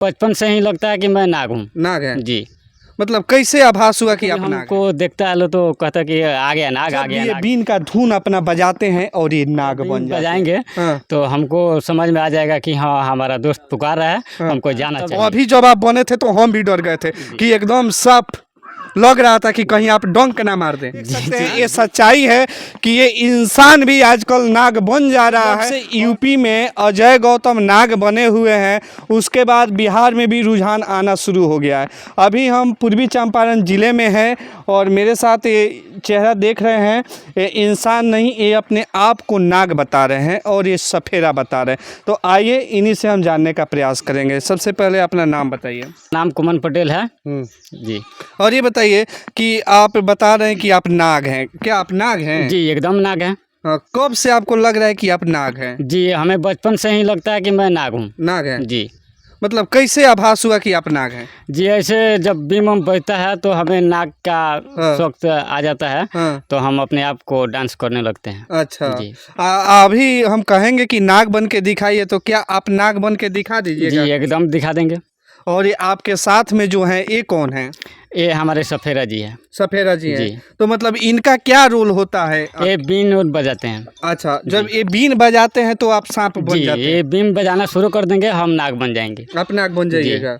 बचपन से ही लगता है कि मैं नाग हूँ। नाग है जी। मतलब कैसे आभास हुआ कि आप नाग हैं? हमको देखता है लो तो कहता कि आ गया नाग, आ जब गया ये नाग। बीन का धुन अपना बजाते हैं और ये नाग बन बीन जाते हैं। बजाएंगे हाँ। तो हमको समझ में आ जाएगा कि हाँ हमारा दोस्त पुकार रहा है, हाँ। हमको जाना तब चाहिए। अभी जब आप बने थे तो हम भी डर गए थे कि एकदम साफ लग रहा था कि कहीं आप डंक ना मार दें। देख सकते हैं ये सच्चाई है कि ये इंसान भी आजकल नाग बन जा रहा है। यूपी में अजय गौतम नाग बने हुए हैं, उसके बाद बिहार में भी रुझान आना शुरू हो गया है। अभी हम पूर्वी चंपारण जिले में हैं और मेरे साथ ये चेहरा देख रहे हैं, ये इंसान नहीं, ये अपने आप को नाग बता रहे हैं और ये सफेरा बता रहे हैं। तो आइए इन्हीं से हम जानने का प्रयास करेंगे। सबसे पहले अपना नाम बताइए। नाम कुमन पटेल है। जी। और ये बताइए कि आप बता रहे हैं कि आप नाग हैं, क्या आप नाग हैं? जी एकदम नाग है। हाँ, कब से आपको लग रहा है कि आप नाग हैं? जी हमें बचपन से ही लगता है कि मैं नाग हूँ। नाग हैं? जी। मतलब कैसे आभास हुआ कि आप नाग हैं? जी ऐसे जब बीम हम बजता है तो हमें नाग का शौक आ जाता है। हाँ। तो हम अपने आप को डांस करने लगते हैं। अच्छा। जी। अभी हम कहेंगे कि नाग बन के दिखाइए, तो क्या आप नाग बन के दिखा दीजिएगा? जी एकदम दिखा देंगे। और ये आपके साथ में जो है ये कौन है? ये हमारे सफेरा जी है। सफेरा जी हैं। जी। तो मतलब इनका क्या रोल होता है? ये बीन और बजाते हैं। अच्छा, जब ये बीन बजाते हैं तो आप सांप बन जी जाते हैं? ये बीन बजाना शुरू कर देंगे हम नाग बन जाएंगे। आप नाग बन जाइएगा।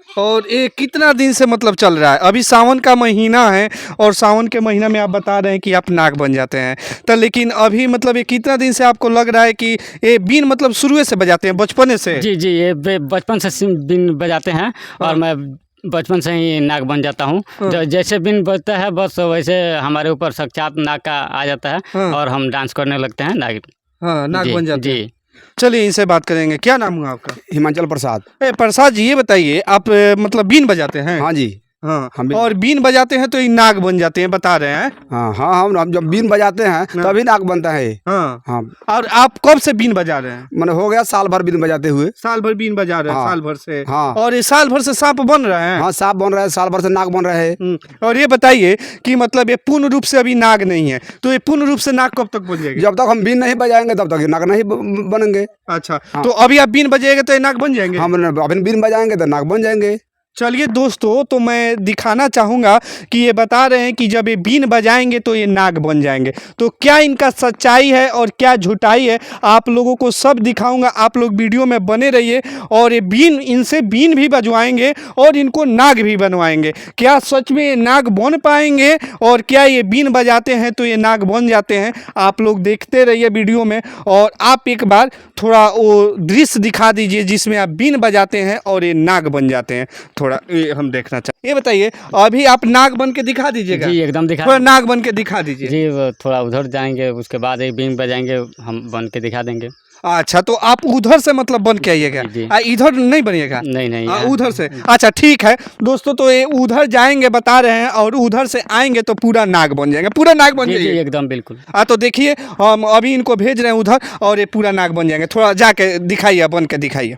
और ये कितना दिन से मतलब चल रहा है? अभी सावन का महीना है और सावन के महीना में आप बता रहे हैं कि आप नाग बन जाते हैं, तो लेकिन अभी मतलब ये कितना दिन से आपको लग रहा है कि ये बीन मतलब शुरू से बजाते हैं, बचपने से? जी जी ये बचपन से बीन बजाते हैं और मैं बचपन से ही नाग बन जाता हूँ। जैसे बीन बजता है बस वैसे हमारे ऊपर साक्षात नाग का आ जाता है और हम डांस करने लगते हैं नाग। हाँ, नाग बन जाते हैं। जी। चलिए इनसे बात करेंगे। क्या नाम हुआ आपका? हिमाचल प्रसाद। प्रसाद जी, ये बताइए आप मतलब बीन बजाते हैं? हाँ जी। हाँ। हम और बीन बजाते हैं तो ये नाग बन जाते हैं, बता रहे हैं? हाँ हाँ हम जब बीन बजाते हैं तभी नाग बनता है। हाँ। हाँ। और आप कब से बीन बजा रहे हैं? मैंने हो गया साल भर बीन बजाते हुए। साल भर बीन बजा रहे हैं? हाँ। साल भर से? हाँ। और ये साल भर से सांप बन रहे हैं? हाँ सांप बन रहा है, साल भर से नाग बन रहे हैं। और ये बताइए कि मतलब ये पूर्ण रूप से अभी नाग नहीं है, तो ये पूर्ण रूप से नाग कब तक बन जाएगा? जब तक हम बीन नहीं बजाएंगे तब तक ये नाग नहीं बनेंगे। अच्छा। तो अभी आप बीन बजाएंगे तो ये नाग बन जाएंगे? हम अभी बीन बजाएंगे तो नाग बन जाएंगे। चलिए दोस्तों, तो मैं दिखाना चाहूँगा कि ये बता रहे हैं कि जब ये बीन बजाएंगे तो ये नाग बन जाएंगे। तो क्या इनका सच्चाई है और क्या झूठाई है, आप लोगों को सब दिखाऊंगा। आप लोग वीडियो में बने रहिए और ये बीन, इनसे बीन भी बजवाएंगे और इनको नाग भी बनवाएंगे। क्या सच में ये नाग बन पाएंगे और क्या ये बीन बजाते हैं तो ये नाग बन जाते हैं? आप लोग देखते रहिए वीडियो में और आप एक बार थोड़ा वो दृश्य दिखा दीजिए जिसमें आप बीन बजाते हैं और ये नाग बन जाते हैं। थोड़ा ये हम देखना चाहते। ये बताइए, अभी आप नाग बन के दिखा दीजिएगा। जी एकदम दिखा। थोड़ा नाग बन के दिखा दीजिए। जी वो थोड़ा उधर जाएंगे उसके बाद एक बीन बजाएंगे, हम बन के दिखा देंगे। अच्छा, तो आप उधर से मतलब बन के आइएगा? इधर नहीं बनिएगा? नहीं उधर से। अच्छा ठीक है दोस्तों, तो ये उधर जाएंगे बता रहे हैं और उधर से आएंगे तो पूरा नाग बन जाएंगे, पूरा नाग बन जाएंगे एकदम बिल्कुल। तो देखिए हम अभी इनको भेज रहे हैं उधर और ये पूरा नाग बन जाएंगे। थोड़ा जाके दिखाइए, बन के दिखाइए।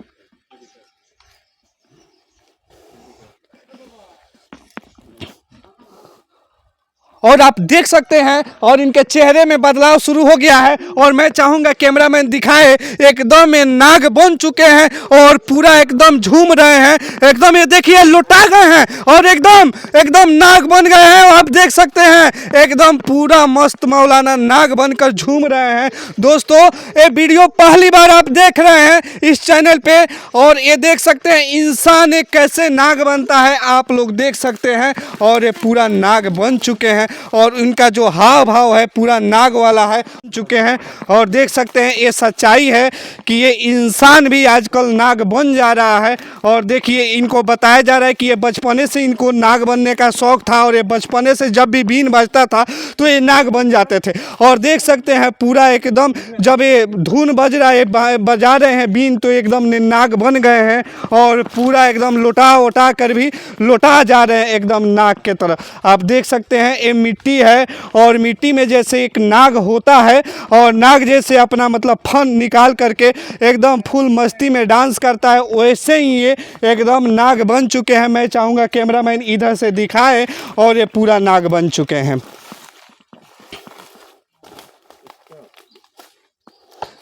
और आप देख सकते हैं और इनके चेहरे में बदलाव शुरू हो गया है और मैं चाहूंगा कैमरामैन दिखाए, एकदम ये नाग बन चुके हैं और पूरा एकदम झूम रहे हैं। एकदम ये देखिए लुटा गए हैं और एकदम एकदम नाग बन गए हैं। आप देख सकते हैं एकदम पूरा मस्त मौलाना नाग बनकर झूम रहे हैं। दोस्तों ये वीडियो पहली बार आप देख रहे हैं इस चैनल पे और ये देख सकते हैं इंसान एक कैसे नाग बनता है, आप लोग देख सकते हैं। और ये पूरा नाग बन चुके हैं और इनका जो हाव भाव है पूरा नाग वाला है चुके हैं। और देख सकते हैं ये सच्चाई है कि ये इंसान भी आजकल नाग बन जा रहा है। और देखिए इनको बताया जा रहा है कि ये बचपने से इनको नाग बनने का शौक था और ये बचपने से जब भी बीन बजता था तो ये नाग बन जाते थे। और देख सकते हैं पूरा एकदम जब ये धुन बज रहा है, बजा रहे हैं बीन, तो एकदम नाग बन गए हैं और पूरा एकदम लौटा उठा कर भी लौटा जा रहे हैं एकदम नाग के तरफ। आप देख सकते हैं ये मिट्टी है और मिट्टी में जैसे एक नाग होता है और नाग जैसे अपना मतलब फन निकाल करके एकदम फुल मस्ती में डांस करता है, वैसे ही ये एकदम नाग बन चुके हैं। मैं चाहूँगा कैमरामैन इधर से दिखाए और ये पूरा नाग बन चुके हैं।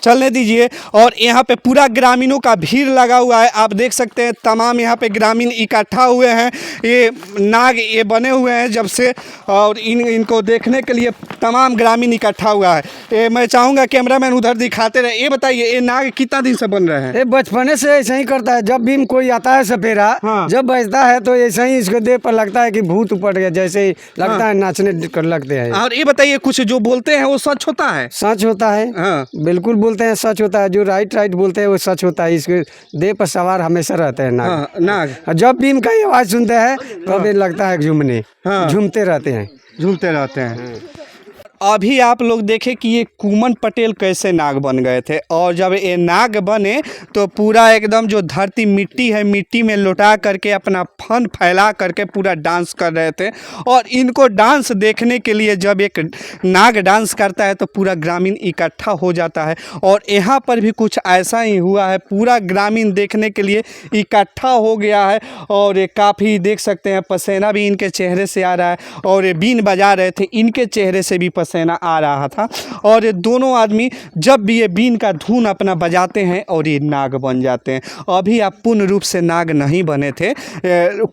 चलने दीजिए। और यहाँ पे पूरा ग्रामीणों का भीड़ लगा हुआ है, आप देख सकते हैं तमाम यहाँ पे ग्रामीण इकट्ठा हुए हैं। ये नाग ये बने हुए हैं जब से, और इनको देखने के लिए तमाम ग्रामीण इकट्ठा हुआ है। ये मैं चाहूँगा कैमरामैन उधर दिखाते रहे। ये बताइए ये नाग कितना दिन से बन रहे हैं? ये बचपने से ऐसा ही करता है। जब भी कोई आता है सपेरा, हाँ। जब बजता है तो ऐसा ही इसके देह पर लगता है कि भूत उपट गया, जैसे ही लगता है नाचने कर लगते हैं। और ये बताइए कुछ जो बोलते हैं वो सच होता है? सच होता है, हाँ। बिल्कुल बोलते हैं, सच होता है। जो राइट बोलते हैं वो सच होता है। इसके देह पर सवार हमेशा रहते हैं नाग। हाँ, नाग और जब भी इनका आवाज सुनते हैं तब ये लगता है झूमने, हाँ। झूमते रहते हैं। झूलते रहते हैं। अभी आप लोग देखें कि ये कुमन पटेल कैसे नाग बन गए थे, और जब ये नाग बने तो पूरा एकदम जो धरती मिट्टी है, मिट्टी में लौटा करके अपना फन फैला करके पूरा डांस कर रहे थे। और इनको डांस देखने के लिए जब एक नाग डांस करता है तो पूरा ग्रामीण इकट्ठा हो जाता है। और यहाँ पर भी कुछ ऐसा ही हुआ है, पूरा ग्रामीण देखने के लिए इकट्ठा हो गया है। और ये काफ़ी देख सकते हैं पसीना भी इनके चेहरे से आ रहा है, और ये बीन बजा रहे थे इनके चेहरे से भी पसीना आ रहा था। और ये दोनों आदमी जब भी ये बीन का धुन अपना बजाते हैं और ये नाग बन जाते हैं। अभी आप पूर्ण रूप से नाग नहीं बने थे,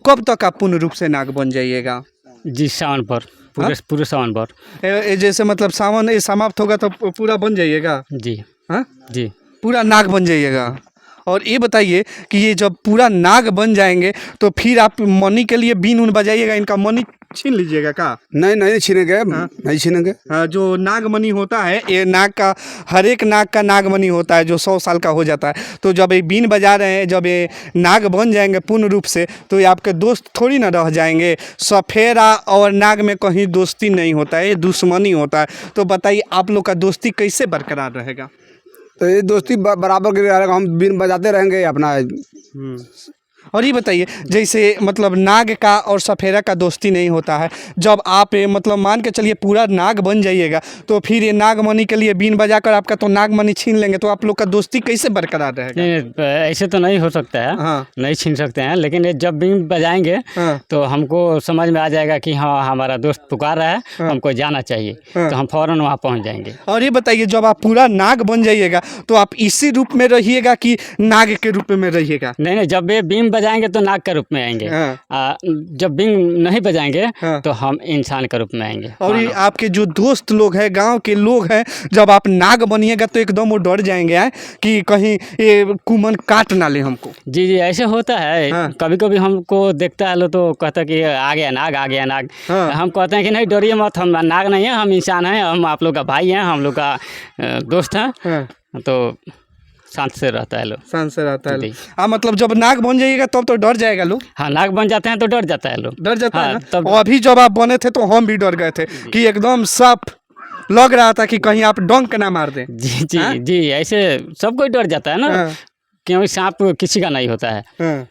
कब तक आप पूर्ण रूप से नाग बन जाइएगा? जी सावन पर, पूरे सावन पर। जैसे मतलब सावन ये समाप्त होगा तो पूरा बन जाइएगा? जी हाँ जी, पूरा नाग बन जाइएगा। और ये बताइए कि ये जब पूरा नाग बन जाएंगे तो फिर आप मनी के लिए बीन उन बजाइएगा, इनका मनी छीन लीजिएगा का? नहीं छीनेंगे, नहीं छीनेंगे। हाँ, जो नागमणि होता है ये नाग का, हर एक नाग का नागमणि होता है जो 100 साल का हो जाता है। तो जब ये बीन बजा रहे हैं, जब ये नाग बन जाएंगे पूर्ण रूप से, तो ये आपके दोस्त थोड़ी ना रह जाएंगे। सफेरा और नाग में कहीं दोस्ती नहीं होता है, ये दुश्मनी होता है। तो बताइए आप लोग का दोस्ती कैसे बरकरार रहेगा? तो ये दोस्ती बराबर की रहेगा, हम बीन बजाते रहेंगे अपना। और ये बताइए जैसे मतलब नाग का और सफेरा का दोस्ती नहीं होता है, जब आप मतलब मान के चलिए पूरा नाग बन जाइएगा तो फिर ये नागमणि के लिए बीन बजाकर आपका तो नागमणि छीन लेंगे, तो आप लोग का दोस्ती कैसे बरकरार रहेगा? नहीं ऐसे तो नहीं हो सकता है। हाँ। नहीं छीन सकते हैं, लेकिन ये जब बीन बजाएंगे हाँ। तो हमको समझ में आ जाएगा कि हाँ हमारा दोस्त पुकार रहा है, हमको जाना चाहिए, तो हम फौरन वहाँ पहुँच जाएंगे। और ये बताइए जब आप पूरा नाग बन जाइएगा तो आप इसी रूप में रहिएगा कि नाग के रूप में रहिएगा? नहीं, जब ये बीन बजाएंगे तो नाग के रूप में आएंगे। हाँ। जब बीन नहीं बजाएंगे हाँ। तो हम इंसान के रूप में आएंगे। और ये आपके जो दोस्त लोग हैं, गांव के लोग हैं, जब आप नाग बनिएगा तो एकदम वो डर जाएंगे कि कहीं ये कुमन काट ना ले हमको। जी ऐसे होता है। हाँ। कभी कभी हमको देखता है लो तो कहता है कि आ गया नाग, आ गया नाग। हाँ। हम कहते हैं कि नहीं डरिए मत, हम नाग नहीं है, हम इंसान हैं, हम आप लोग का भाई हैं, हम लोग का दोस्त हैं। हाँ। तो शांत से रहता है लोग। शांत से रहता है जी। लोग। मतलब जब नाग बन जाइएगा तब तो डर जाएगा लोग? हाँ, नाग बन जाते हैं तो डर जाता है लोग। डर जाता है ना? तब और अभी जब आप बने थे तो हम भी डर गए थे कि एकदम साफ लग रहा था कि कहीं आप डंक ना मार दें। जी ऐसे सब कोई डर जाता है ना। हाँ। क्योंकि सांप किसी का नहीं होता है। हाँ।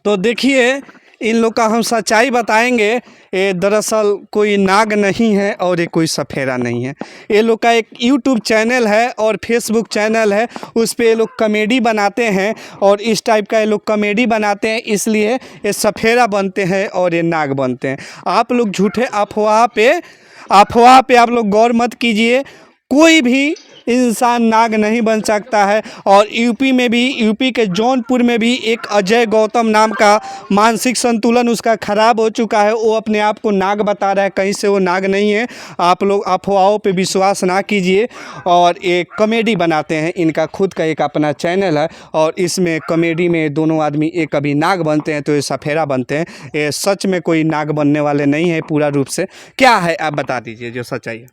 तो देखिए इन लोग का हम सच्चाई बताएंगे। ये दरअसल कोई नाग नहीं है और ये कोई सफेरा नहीं है। ये लोग का एक यूट्यूब चैनल है और फेसबुक चैनल है, उस पे ये लोग कॉमेडी बनाते हैं और इस टाइप का ये लोग कॉमेडी बनाते हैं, इसलिए ये सफेरा बनते हैं और ये नाग बनते हैं। आप लोग झूठे अफवाह पे आप लोग गौर मत कीजिए। कोई भी इंसान नाग नहीं बन सकता है। और यूपी के जौनपुर में भी एक अजय गौतम नाम का मानसिक संतुलन उसका ख़राब हो चुका है, वो अपने आप को नाग बता रहा है, कहीं से वो नाग नहीं है। आप लोग अफवाहों पे विश्वास ना कीजिए। और एक कॉमेडी बनाते हैं, इनका खुद का एक अपना चैनल है और इसमें कॉमेडी में दोनों आदमी एक कभी नाग बनते हैं तो ये सफेरा बनते हैं। ये सच में कोई नाग बनने वाले नहीं है पूरा रूप से। क्या है आप बता दीजिए जो सच्चाई है।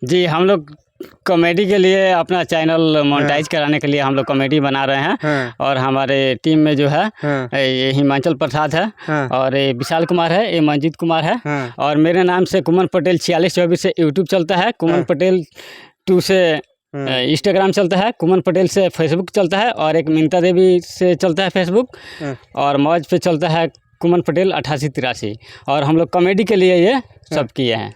जी हम लोग कॉमेडी के लिए अपना चैनल मोनेटाइज कराने के लिए हम लोग कॉमेडी बना रहे हैं। हाँ। और हमारे टीम में जो है हाँ। ये हिमाचल प्रसाद है। हाँ। और ये विशाल कुमार है, ये मंजीत कुमार है। हाँ। और मेरे नाम से कुमन पटेल 4624 से यूट्यूब चलता है, कुमन पटेल 2 से इंस्टाग्राम चलता है, कुमन पटेल से फेसबुक चलता है, और एक मिंता देवी से चलता है फेसबुक, और मौज पे चलता है कुमन पटेल 8883। और हम लोग कॉमेडी के लिए ये सब किए हैं।